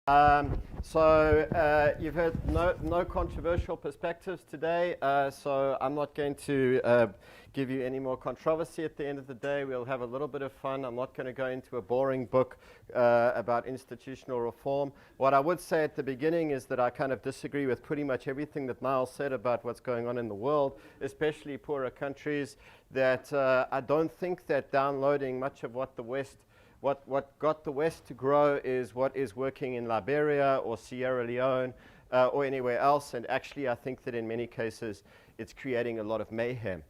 You've heard no controversial perspectives today, so I'm not going to give you any more controversy at the end of the day. We'll have a little bit of fun. I'm not going to go into a boring book about institutional reform. What I would say at the beginning is that I kind of disagree with pretty much everything that Niall said about what's going on in the world, especially poorer countries, that I don't think that downloading much of what the West What got the West to grow is what is working in Liberia or Sierra Leone or anywhere else. And actually, I think that in many cases, it's creating a lot of mayhem.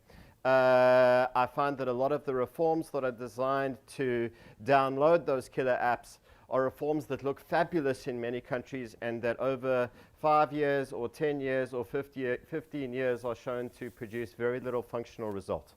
I find that a lot of the reforms that are designed to download those killer apps are reforms that look fabulous in many countries and that over 5 years or 10 years or 15 years are shown to produce very little functional result.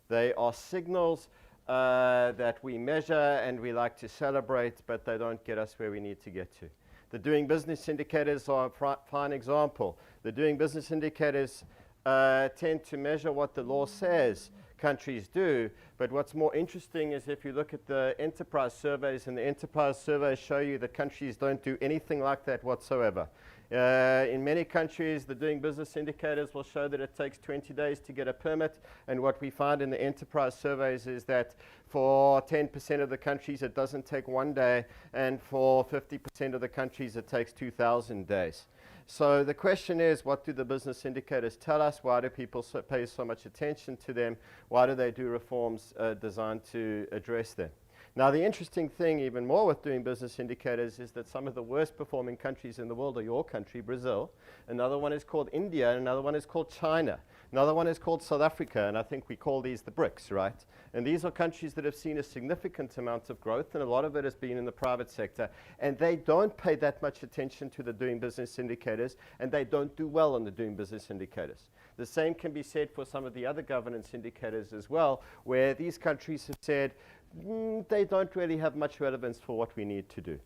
They are signals that we measure and we like to celebrate, but they don't get us where we need to get to. The doing business indicators are a fine example. The doing business indicators tend to measure what the law says countries do, but what's more interesting is if you look at the enterprise surveys, and the enterprise surveys show you that countries don't do anything like that whatsoever. In many countries, the doing business indicators will show that it takes 20 days to get a permit, and what we find in the enterprise surveys is that for 10% of the countries it doesn't take 1 day, and for 50% of the countries it takes 2,000 days. So the question is, what do the business indicators tell us? Why do people pay so much attention to them? Why do they do reforms designed to address them? Now, the interesting thing, even more with doing business indicators, is that some of the worst performing countries in the world are your country, Brazil. Another one is called India, and another one is called China. Another one is called South Africa, and I think we call these the BRICS, right? And these are countries that have seen a significant amount of growth, and a lot of it has been in the private sector, and they don't pay that much attention to the doing business indicators, and they don't do well on the doing business indicators. The same can be said for some of the other governance indicators as well, where these countries have said, they don't really have much relevance for what we need to do.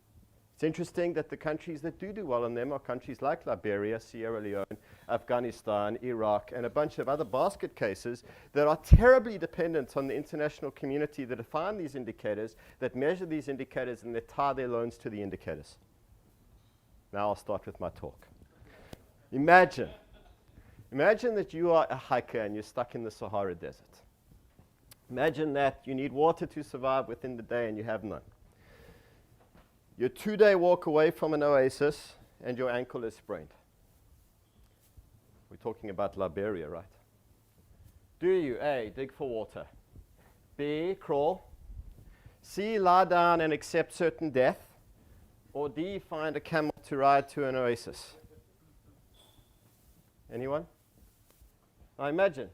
It's interesting that the countries that do well on them are countries like Liberia, Sierra Leone, Afghanistan, Iraq, and a bunch of other basket cases that are terribly dependent on the international community that define these indicators, that measure these indicators, and that tie their loans to the indicators. Now I'll start with my talk. Imagine that you are a hiker and you're stuck in the Sahara Desert. Imagine that you need water to survive within the day and you have none. You're 2-day walk away from an oasis and your ankle is sprained. We're talking about Liberia, right? Do you, A, dig for water, B, crawl, C, lie down and accept certain death, or D, find a camel to ride to an oasis? Anyone? Now imagine.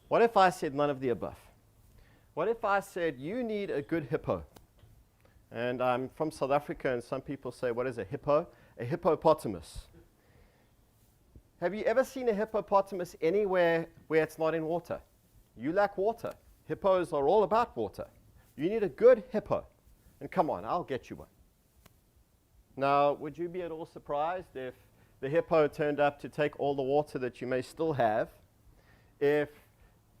What if I said none of the above? What if I said you need a good hippo? And I'm from South Africa, and some people say, what is a hippo? A hippopotamus. Have you ever seen a hippopotamus anywhere where it's not in water? You lack water. Hippos are all about water. You need a good hippo. And come on, I'll get you one. Now, would you be at all surprised if the hippo turned up to take all the water that you may still have, if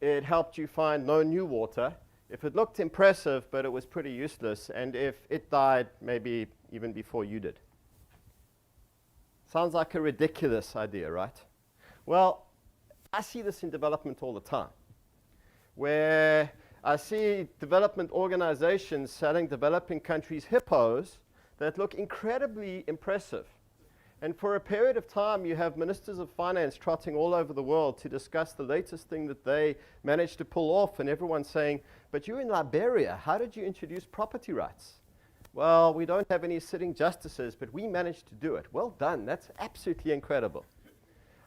it helped you find no new water, if it looked impressive but it was pretty useless, and if it died maybe even before you did? Sounds like a ridiculous idea, right? Well, I see this in development all the time, where I see development organizations selling developing countries hippos that look incredibly impressive. And for a period of time, you have ministers of finance trotting all over the world to discuss the latest thing that they managed to pull off, and everyone's saying, but you're in Liberia, how did you introduce property rights? Well, we don't have any sitting justices, but we managed to do it. Well done, that's absolutely incredible.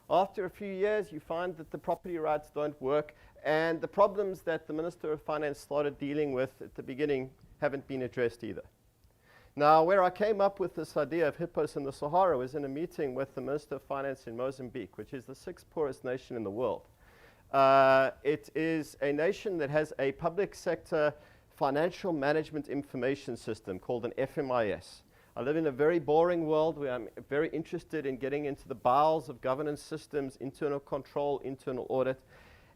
After a few years, you find that the property rights don't work, and the problems that the Minister of Finance started dealing with at the beginning haven't been addressed either. Now, where I came up with this idea of hippos in the Sahara was in a meeting with the Minister of Finance in Mozambique, which is the 6th poorest nation in the world. It is a nation that has a public sector financial management information system called an FMIS. I live in a very boring world where I'm very interested in getting into the bowels of governance systems, internal control, internal audit.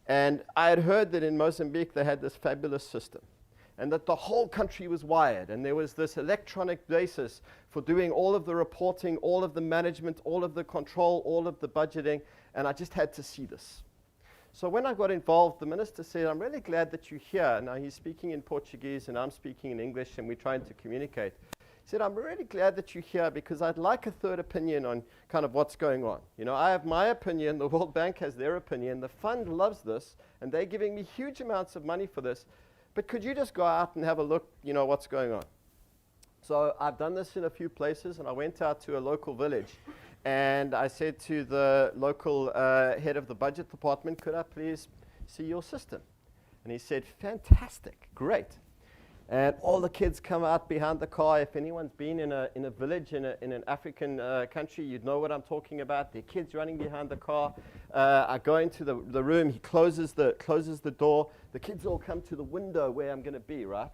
And I had heard that in Mozambique they had this fabulous system. and that the whole country was wired, and there was this electronic basis for doing all of the reporting, all of the management, all of the control, all of the budgeting, and I just had to see this. So when I got involved, the minister said, I'm really glad that you're here. Now he's speaking in Portuguese and I'm speaking in English and we're trying to communicate. He said, I'm really glad that you're here because I'd like a third opinion on kind of what's going on. You know, I have my opinion, the World Bank has their opinion, the fund loves this, and they're giving me huge amounts of money for this. But could you just go out and have a look, you know, what's going on? So I've done this in a few places, and I went out to a local village. And I said to the local head of the budget department, could I please see your system? And he said, fantastic, great. And all the kids come out behind the car. If anyone's been in a village in an African country, you'd know what I'm talking about. The kids running behind the car. I go into the room. He closes the door. The kids all come to the window where I'm going to be, right?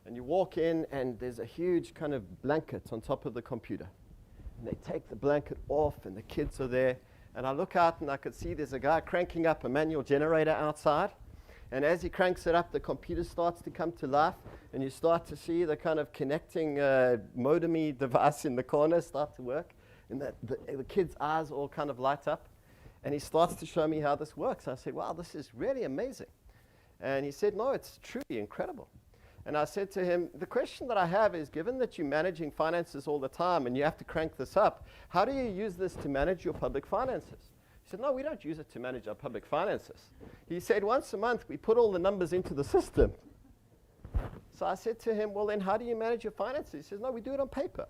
And you walk in, and there's a huge kind of blanket on top of the computer. And they take the blanket off, and the kids are there. And I look out, and I could see there's a guy cranking up a manual generator outside. And as he cranks it up, the computer starts to come to life, and you start to see the kind of connecting modem-y device in the corner start to work. And the kid's eyes all kind of light up. And he starts to show me how this works. I said, wow, this is really amazing. And he said, no, it's truly incredible. And I said to him, the question that I have is, given that you're managing finances all the time and you have to crank this up, how do you use this to manage your public finances? He said, no, we don't use it to manage our public finances. He said, once a month, we put all the numbers into the system. So I said to him, well, then how do you manage your finances? He says, no, we do it on paper.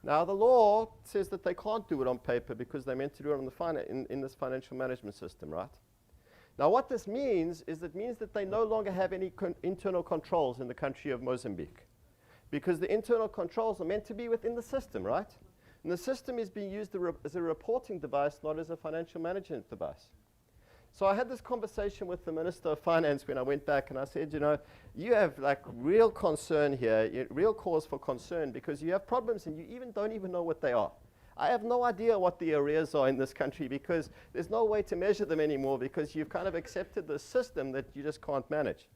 Now, the law says that they can't do it on paper because they're meant to do it on the in this financial management system, right? Now, what this means is it means that they no longer have any internal controls in the country of Mozambique, because the internal controls are meant to be within the system, right? And the system is being used as a reporting device, not as a financial management device. So I had this conversation with the Minister of Finance when I went back, and I said, you know, you have like real concern here, real cause for concern, because you have problems and you don't even know what they are. I have no idea what the arrears are in this country because there's no way to measure them anymore because you've kind of accepted the system that you just can't manage.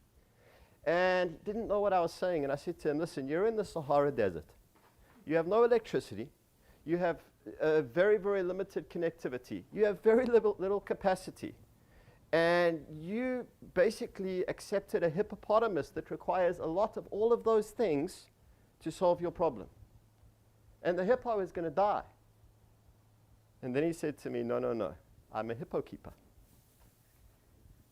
And he didn't know what I was saying. And I said to him, listen, you're in the Sahara Desert. You have no electricity. You have very, very limited connectivity. You have very little capacity. And you basically accepted a hippopotamus that requires a lot of all of those things to solve your problem. And the hippo is going to die. And then he said to me, no, no, no, I'm a hippo keeper.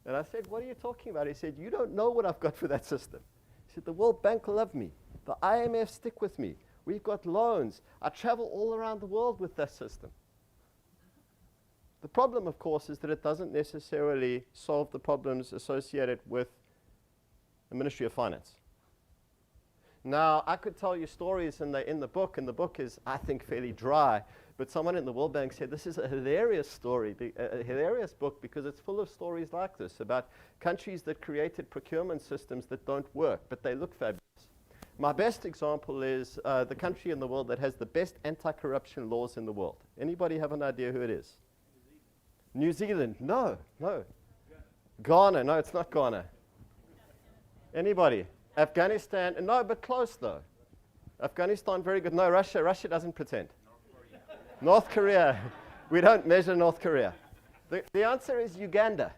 And I said, what are you talking about? He said, you don't know what I've got for that system. He said, the World Bank love me. The IMF stick with me. We've got loans. I travel all around the world with that system. The problem, of course, is that it doesn't necessarily solve the problems associated with the Ministry of Finance. Now, I could tell you stories in the book, and the book is, I think, fairly dry. But someone in the World Bank said, this is a hilarious story, a hilarious book, because it's full of stories like this about countries that created procurement systems that don't work, but they look fabulous. My best example is the country in the world that has the best anti-corruption laws in the world. Anybody have an idea who it is? New Zealand? No, no. Ghana? No, it's not Ghana. Anybody? Afghanistan? No, but close though. Afghanistan, very good. No, Russia. Russia doesn't pretend. North Korea. We don't measure North Korea. The answer is Uganda.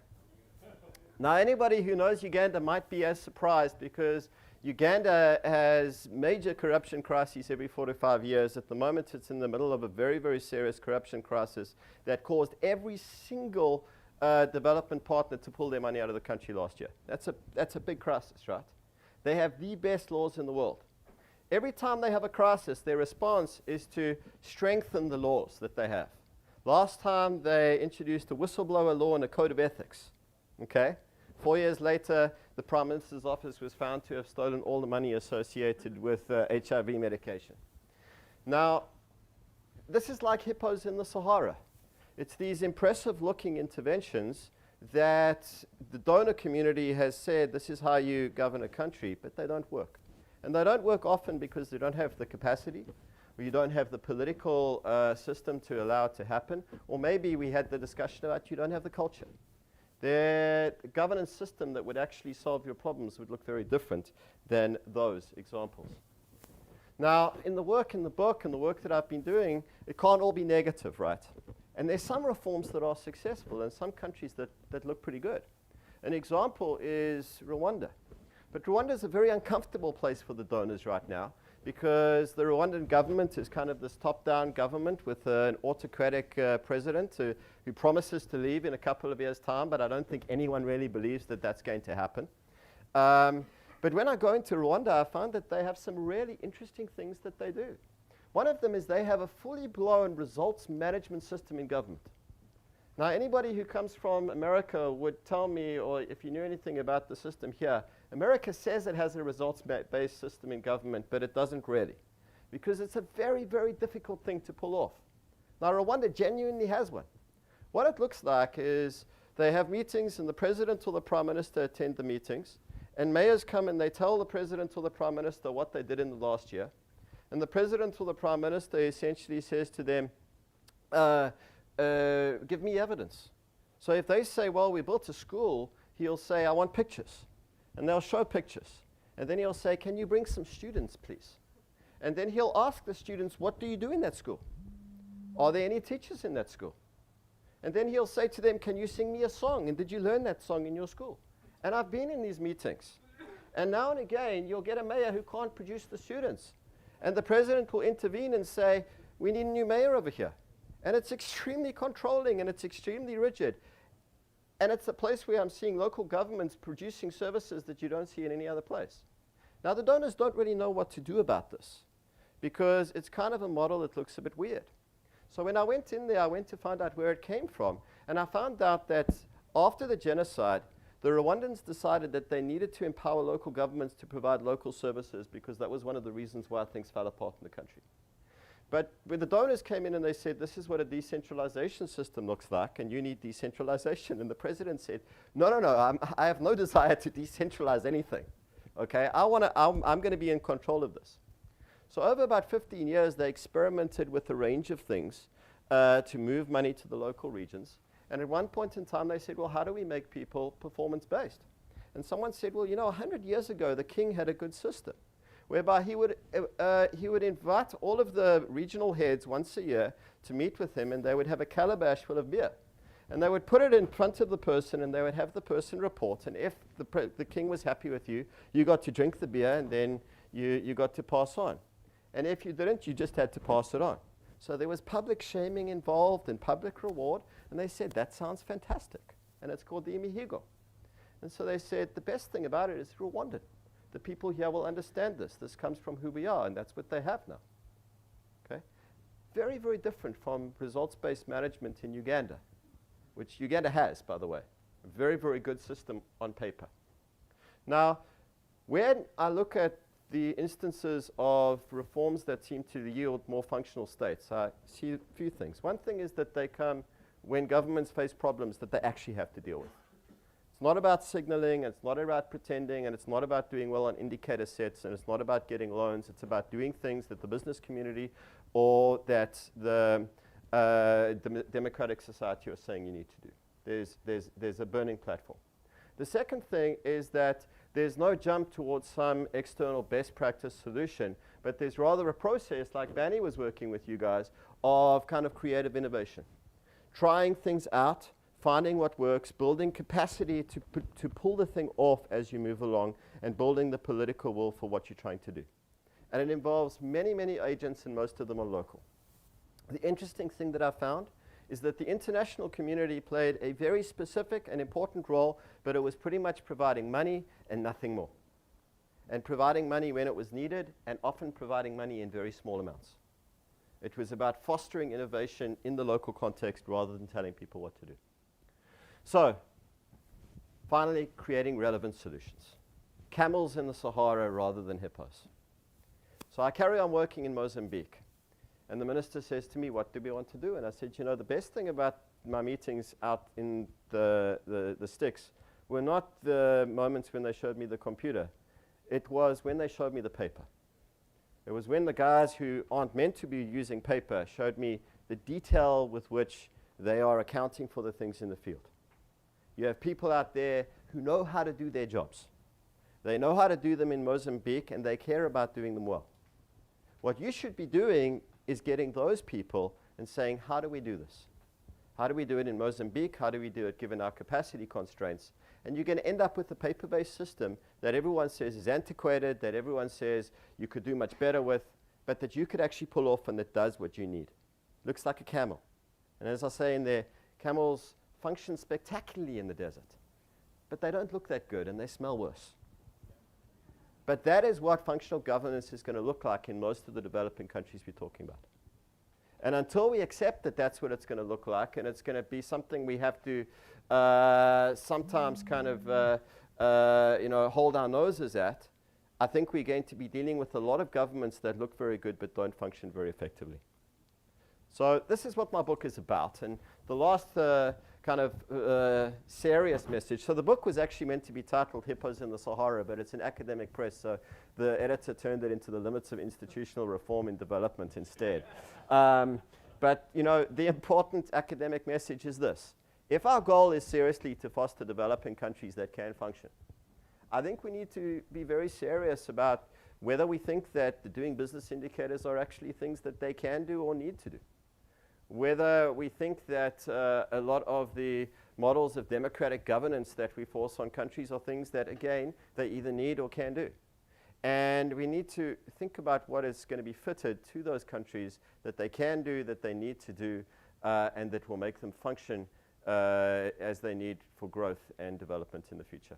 Now, anybody who knows Uganda might be as surprised because Uganda has major corruption crises every 4 to 5 years. At the moment, it's in the middle of a very, very serious corruption crisis that caused every single development partner to pull their money out of the country last year. That's a big crisis, right? They have the best laws in the world. Every time they have a crisis, their response is to strengthen the laws that they have. Last time, they introduced a whistleblower law and a code of ethics. Okay? 4 years later, the Prime Minister's office was found to have stolen all the money associated with HIV medication. Now, this is like hippos in the Sahara. It's these impressive-looking interventions that the donor community has said, this is how you govern a country, but they don't work. And they don't work often because they don't have the capacity, or you don't have the political system to allow it to happen, or maybe we had the discussion about you don't have the culture. their governance system that would actually solve your problems would look very different than those examples. Now, in the work in the book and the work that I've been doing, it can't all be negative, right? And there's some reforms that are successful and some countries that look pretty good. An example is Rwanda. But Rwanda is a very uncomfortable place for the donors right now because the Rwandan government is kind of this top-down government with an autocratic president who promises to leave in a couple of years' time, but I don't think anyone really believes that that's going to happen. But when I go into Rwanda, I find that they have some really interesting things that they do. One of them is they have a fully blown results management system in government. Now, anybody who comes from America would tell me, or if you knew anything about the system here, America says it has a results-based system in government, but it doesn't really, because it's a very, very difficult thing to pull off. Now, Rwanda genuinely has one. What it looks like is they have meetings, and the president or the prime minister attend the meetings, and mayors come and they tell the president or the prime minister what they did in the last year, and the president or the prime minister essentially says to them, give me evidence. So if they say, well, we built a school, he'll say, I want pictures. And they'll show pictures. And then he'll say, can you bring some students, please? And then he'll ask the students, what do you do in that school? Are there any teachers in that school? And then he'll say to them, can you sing me a song? And did you learn that song in your school? And I've been in these meetings. And now and again, you'll get a mayor who can't produce the students. And the president will intervene and say, we need a new mayor over here. And it's extremely controlling and it's extremely rigid. And it's a place where I'm seeing local governments producing services that you don't see in any other place. Now, the donors don't really know what to do about this because it's kind of a model that looks a bit weird. So when I went in there, I went to find out where it came from. And I found out that after the genocide, the Rwandans decided that they needed to empower local governments to provide local services because that was one of the reasons why things fell apart in the country. But when the donors came in and they said, this is what a decentralization system looks like, and you need decentralization, and the president said, no, I have no desire to decentralize anything. Okay, I'm going to be in control of this. So over about 15 years, they experimented with a range of things to move money to the local regions. And at one point in time, they said, well, how do we make people performance-based? And someone said, well, 100 years ago, the king had a good system, whereby he would invite all of the regional heads once a year to meet with him, and they would have a calabash full of beer. And they would put it in front of the person, and they would have the person report. And if the king was happy with you, you got to drink the beer, and then you got to pass on. And if you didn't, you just had to pass it on. So there was public shaming involved and public reward, and they said, that sounds fantastic. And it's called the imihigo. And so they said, the best thing about it is Rwandan. The people here will understand this. This comes from who we are, and that's what they have now. Okay? Very, very different from results-based management in Uganda, which Uganda has, by the way. A very, very good system on paper. Now, when I look at the instances of reforms that seem to yield more functional states, I see a few things. One thing is that they come when governments face problems that they actually have to deal with. It's not about signaling, it's not about pretending, and it's not about doing well on indicator sets, and it's not about getting loans. It's about doing things that the business community or that the democratic society are saying you need to do. There's a burning platform. The second thing is that there's no jump towards some external best practice solution, but there's rather a process, like Banny was working with you guys, of kind of creative innovation. Trying things out, finding what works, building capacity to pull the thing off as you move along, and building the political will for what you're trying to do. And it involves many, many agents, and most of them are local. The interesting thing that I found is that the international community played a very specific and important role, but it was pretty much providing money and nothing more. And providing money when it was needed, and often providing money in very small amounts. It was about fostering innovation in the local context rather than telling people what to do. So, finally, creating relevant solutions. Camels in the Sahara rather than hippos. So I carry on working in Mozambique. And the minister says to me, what do we want to do? And I said, the best thing about my meetings out in the sticks were not the moments when they showed me the computer. It was when they showed me the paper. It was when the guys who aren't meant to be using paper showed me the detail with which they are accounting for the things in the field. You have people out there who know how to do their jobs. They know how to do them in Mozambique, and they care about doing them well. What you should be doing is getting those people and saying, how do we do this? How do we do it in Mozambique? How do we do it given our capacity constraints? And you're going to end up with a paper-based system that everyone says is antiquated, that everyone says you could do much better with, but that you could actually pull off and that does what you need. Looks like a camel. And as I say in there, camels function spectacularly in the desert, but they don't look that good and they smell worse. But that is what functional governance is going to look like in most of the developing countries we're talking about. And until we accept that that's what it's going to look like, and it's going to be something we have to sometimes kind of hold our noses at, I think we're going to be dealing with a lot of governments that look very good but don't function very effectively. So this is what my book is about. And the last kind of serious message. So the book was actually meant to be titled Hippos in the Sahara, but it's an academic press, so the editor turned it into The Limits of Institutional Reform in Development instead. But the important academic message is this. If our goal is seriously to foster developing countries that can function, I think we need to be very serious about whether we think that the doing business indicators are actually things that they can do or need to do. Whether we think that a lot of the models of democratic governance that we force on countries are things that, again, they either need or can do. And we need to think about what is going to be fitted to those countries that they can do, that they need to do, and that will make them function as they need for growth and development in the future.